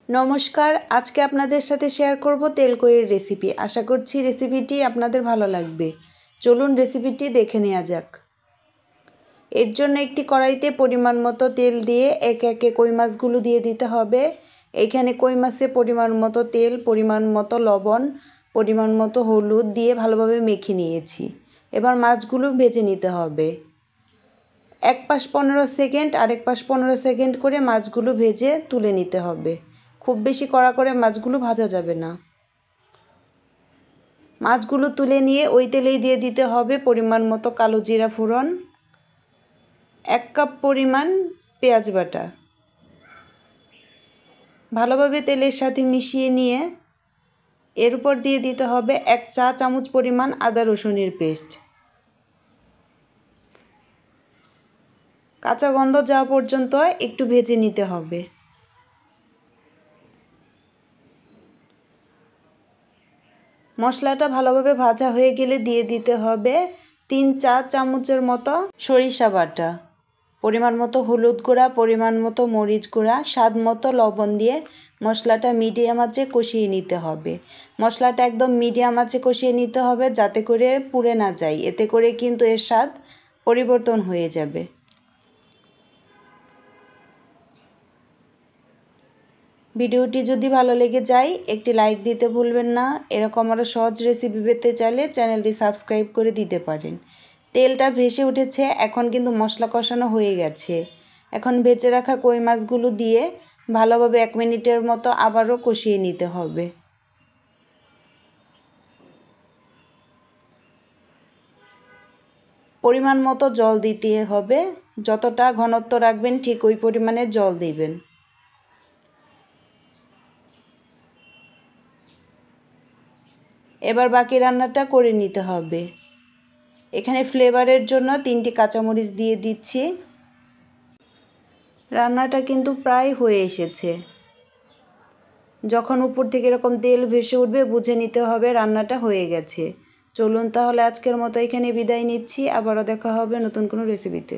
নমস্কার, আজকে আপনাদের সাথে শেয়ার করব তেলকইয়ের রেসিপি। আশা করছি রেসিপিটি আপনাদের ভালো লাগবে। চলুন রেসিপিটি দেখে নেওয়া যাক। এর জন্য একটি কড়াইতে পরিমাণ মতো তেল দিয়ে একে একে কই মাছগুলো দিয়ে দিতে হবে। এইখানে কই মাছে পরিমাণ মতো তেল, পরিমাণ মতো লবণ, পরিমাণ মতো হলুদ দিয়ে ভালোভাবে মেখে নিয়েছি। এবার মাছগুলো ভেজে নিতে হবে। এক পাশ 15 সেকেন্ড আরেক পাশ 15 সেকেন্ড করে মাছগুলো ভেজে তুলে নিতে হবে। খুব বেশি কড়া করে মাছগুলো ভাজা যাবে না। মাছগুলো তুলে নিয়ে ওই তেলেই দিয়ে দিতে হবে পরিমাণ মতো কালো জিরা ফোড়ন, 1 কাপ পরিমাণ পেঁয়াজ বাটা। ভালোভাবে তেলের সাথে মিশিয়ে নিয়ে এর উপর দিয়ে দিতে হবে 1 চা চামচ পরিমাণ আদা রসুনের পেস্ট। কাঁচা গন্ধ যাওয়া পর্যন্ত একটু ভেজে নিতে হবে। মশলাটা ভালোভাবে ভাজা হয়ে গেলে দিয়ে দিতে হবে 3 চা চামচের মতো সরিষা বাটা, পরিমাণ মতো হলুদ গুঁড়া, পরিমাণ মতো মরিচ গুঁড়া, স্বাদ মতো লবণ দিয়ে মশলাটা মিডিয়াম আঁচে কষিয়ে নিতে হবে। মশলাটা একদম মিডিয়াম আঁচে কষিয়ে নিতে হবে যাতে করে পুড়ে না যায়, এতে করে কিন্তু এর স্বাদ পরিবর্তন হয়ে যাবে। ভিডিওটি যদি ভালো লেগে যায় একটি লাইক দিতে ভুলবেন না। এরকম আরও সহজ রেসিপি পেতে চাইলে চ্যানেলটি সাবস্ক্রাইব করে দিতে পারেন। তেলটা ভেসে উঠেছে, এখন কিন্তু মশলা কষানো হয়ে গেছে। এখন ভেজে রাখা কই মাছগুলো দিয়ে ভালোভাবে 1 মিনিটের মতো আবারও কষিয়ে নিতে হবে। পরিমাণ মতো জল দিতে হবে, যতটা ঘনত্ব রাখবেন ঠিক ওই পরিমাণে জল দিবেন। এবার বাকি রান্নাটা করে নিতে হবে। এখানে ফ্লেভারের জন্য 3টি কাঁচামরিচ দিয়ে দিচ্ছি। রান্নাটা কিন্তু প্রায় হয়ে এসেছে। যখন উপর থেকে এরকম তেল ভেসে উঠবে বুঝে নিতে হবে রান্নাটা হয়ে গেছে। চলুন তাহলে আজকের মতো এখানে বিদায় নিচ্ছি। আবারও দেখা হবে নতুন কোনো রেসিপিতে।